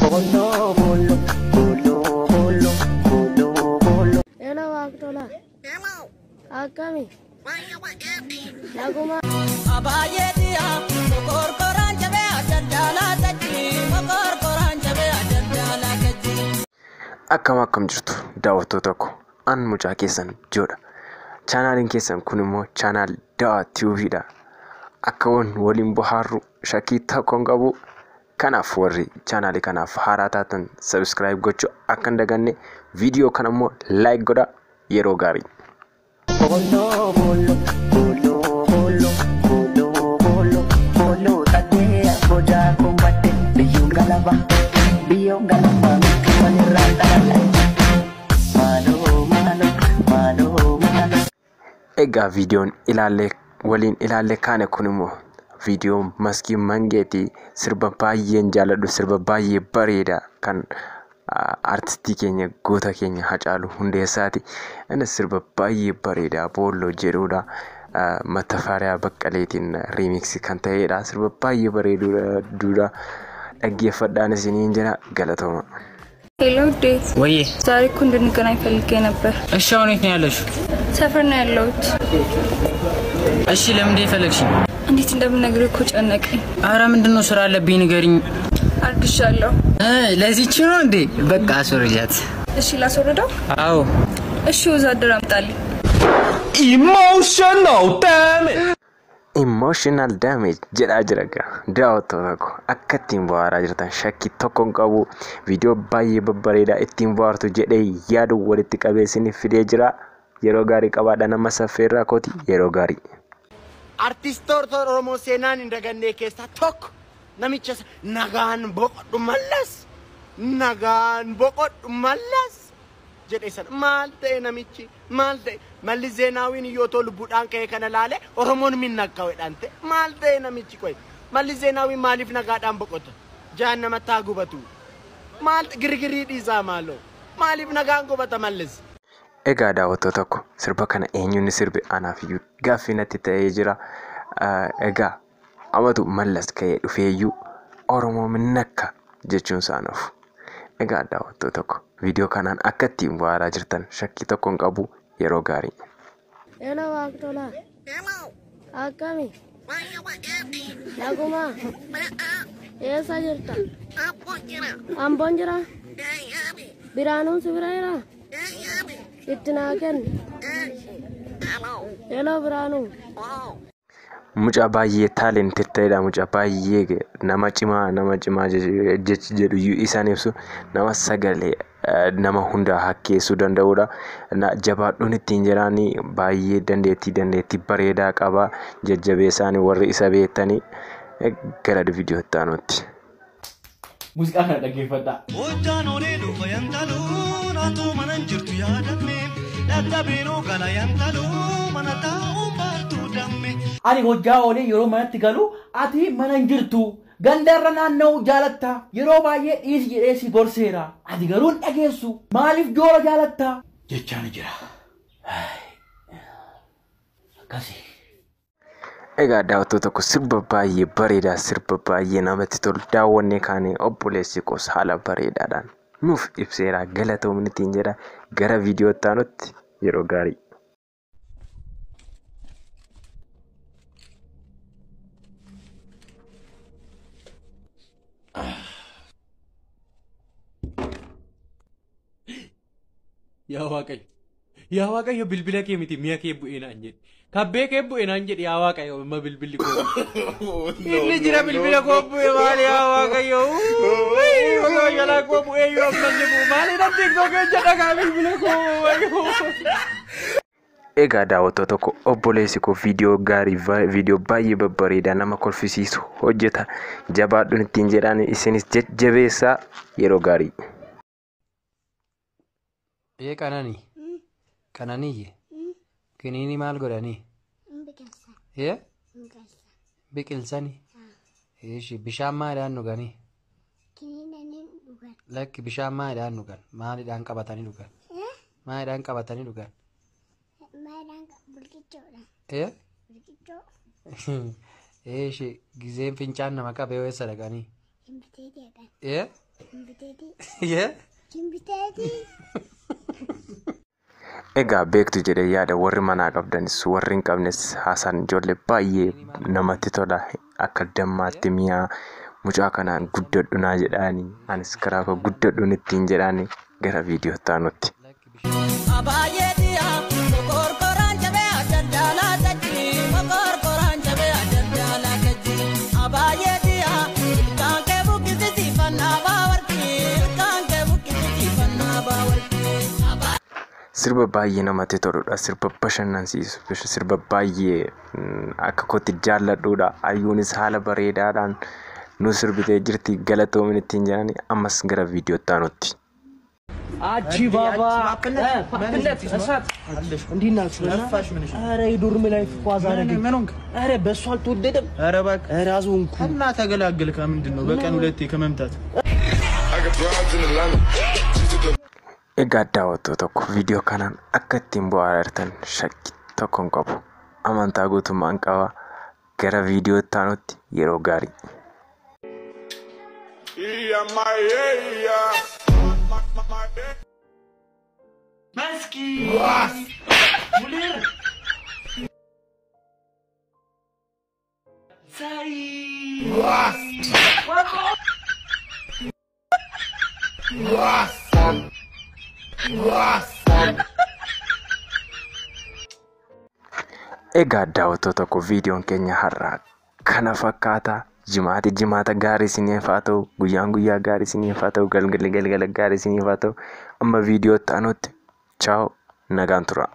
Bolo, bolo, bolo, bolo, bolo, bolo. Hello, Aktola. Hello. Akami. Naguma. Abayetia, mokor koran jabe ajala tachi, mokor koran jabe ajala tachi. Akkam jirtu daawwattoota ko an mucaa keessan joodha. Chaanaaliin keessan kun immoo chaanaal Dawaa TV'dha. Akka waliin bohaarru shakkii tokkoon qabu. Kanaaf warri chaanaalii kanaaf haaraa taatan subscribe gochuu akka hin daganne viidiyoo kana immoo like godha. Yeroo gaarii. Bolo, bolo, bolo, bolo, bolo, bolo, bolo. Tadee boja kumbate biyyoon galaba, walirraa dhalate. Maaloo, maaloo, maaloo, maaloo. Egaa viidiyoon waliin ilaalle kaane kun immoo viidiyoo maskii mangeetii sirba baay'een jaaladhu, sirba baay'ee bareeda kan artistii keenya goota keenya Hacaaluu Hundeessaati. Innis sirba baay'ee bareeda booloo jedhudha. Matafaariyaa Baqqaleetiin remix kan ta'edha. Sirba baay'ee bareedudha. Dhaggeeffadhaan isiniin jira. Galatooma. Hello Dave. Waye. ዛሬ እኮ እንድንገናኝ ፈልጌ ነበር። እሺ አሁን የት ነው ያለሽው? ሰፈር ነው ያለሁት። እሺ ለምን እንደፈለግሽኝ? እንዴት እንደምነግርህ እኮ ጨነቀኝ። አረ ምንድነው ስራ አለብኝ ንገሪኝ። አርግሻለሁ። ለዚህች ነው እንዴ? በቃ አስወርጃት። እሺ ላስወርደው? አዎ። እሺ ወዛደር አምጣልኝ። Emotional damage jedhaa jira gaa daawwattoota ko akka ittiin bohaaraa jirtan shakkii tokkoon qabu viidiyoo baay'ee babbareedaa ittiin bohaartu jedhee yaadu walitti qabee isiniif fidee jira. Yeroo gaarii qabaadha nama saffeerraa kooti. Yeroo gaarii. Artistoota Oromoo seenaan hin dagannee keessaa tokko namicha nagaan boqodhu mallas jedhee sana maal ta'e namichi maal ta'e Malli Zeenaawiin yoo tolu budhaan ka'ee kana laale Oromoon min naggaweedhaan ta'e maal ta'e namichi qoy Malli Zeenaawiin maaliif nagaadhaan boqota jaan nama taa gubatu maal girgirii dhiisaa maaloo maaliif nagaan gubata mallis. Egaa daawwattoota ko sirba kana eenyuun sirbe anaaf iyyuu gaaffii natti ta'ee jira. Egaa amatu mallas ka'ee dhufeeyyuu Oromoo min nakka jechuun saanuuf. Egaa daawwattoota ko viidiyoo kanaan akka ittiin bohaaraa jirtan shakkii tokkoon qabu. Yeroo gaarii. Hello, Aktola. Hello. Akami. Naguma. Eessa jirta? Amboon jira. Biraanuun si bira jira. Itti naa kenni. Hello, Biraanuu. Mucaa baay'ee talented ta'edha. Mucaa baay'ee nama cimaa jechi jedhu isaan ibsu nama sagalee nama hunda hakkeessuu danda'udha. Jabaadhuun ittiin jiraanii baay'ee dandeettii bareedaa qaba. Jajjabeessaanii warri isa beektanii gara viidiyoo itti aanutti. Muuziqaa kana dhaggeeffadhaa. Hojjaan olee dhufa yantaluu naatoo mana jirtu yaadame dadhabeenoo gala yantaluu mana taa'uu baartuu damme. Ani hojjaa olee yeroo manatti galu ati mana jirtu gandarra naanna'uu jaalatta yeroo baay'ee dhiisi jedhee si gorseera ati garuu hin dhageessu maaliif joora jaalatta jechaan jira. Akkasii. Egaa daawwattoota ko sirba baay'ee bareedaa sirba baay'ee namatti tolu daawwannee kaanee obboleessi koos haala bareedaadhaan nuuf ibseera. Galatoomni ittiin jedha gara viidiyoo itti aanutti. Yeroo gaarii. Yaa Waaqayyo bilbila kee miti mi'a kee bu'ee naan jedhe. Kabbee kee bu'ee naan jedhe yaa Waaqayyo amma bilbilli koo. Inni jira bilbila koo bu'ee maali yaa Waaqayyo. Waaqayyo jalaa koo bu'ee yoo amma inni bu'u maali nan tiktokee jedha kaa bilbila koo. Egaa daawwattoota ko obboleessi ko viidiyoo gaarii viidiyoo baay'ee babbareedaa nama kolfisiisu hojjeta. Jabaadhuun ittiin jedhaan isinis jajjabeessaa. Yeroo gaarii. Kananii kiniini maal godhanii? Biqilsanii. Bishaan maaliidhaan dhuganii? Lakki bishaan maaliidhaan dhugan? Maaliidhaan qabatanii dhugan? Maaliidhaan qabatanii dhugan? Gizeen fincaan nama qabee weessa dhaqanii? Yeah. Egaa beektu jedhee yaada warri manaa qabdanis warri hin qabnes haasaan ijoollee baay'ee namatti tola akka dammaatti mi'aa mucaa kanaan guddadhu naa jedhaani anis karaa koo guddadhuun ittiin jedhaani gara viidiyoo taanutti. Abaayee diyaa mokorkoraan jabee addaalaa tachi mokorkoraan jabee addaalaa tachi abaayee diyaa ilkaan kee buqqisi siifannaa baawarti ilkaan kee buqqisi siifannaa baawarti. Sirba baay'ee namatti toludha. Sirba bashannansiisu. Sirba baay'ee akka kootti jaalladhuudha. Ayyuunis haala bareedaadhaan nu sirbitee jirti galatoomin ittiin jedhani ammas gara viidiyoo taanutti. Achi baba ምንነት እሳት እንዲህ ናችሁ ኧረ የዶርም ላይ ፏዛ ነገር ኧረ በእሱ አልተወደደም ኧረ እባክህ ኧረ አዞንኩ እና ተገላገልካ ምንድን ነው በቀን ሁለቴ ከመምታት Egaa daawwattuu tokko viidiyoo kanaan akka ittiin bohaartan shakkii tokko hin qabu. Amantaa guutummaan qaba. Gara viidiyoo taanutti yeroo gaarii. መስኪ ሙሊር ሳይ Egaa daawwattuu tokko viidiyoon keenya har'aa kana fakkaata. Jimaata gaarii isiniif haa ta'u, guyyaa gaarii isiniif haa ta'u, galgala gaarii isiniif haa ta'u. Amma viidiyoo taanutti ciao nagaan tura.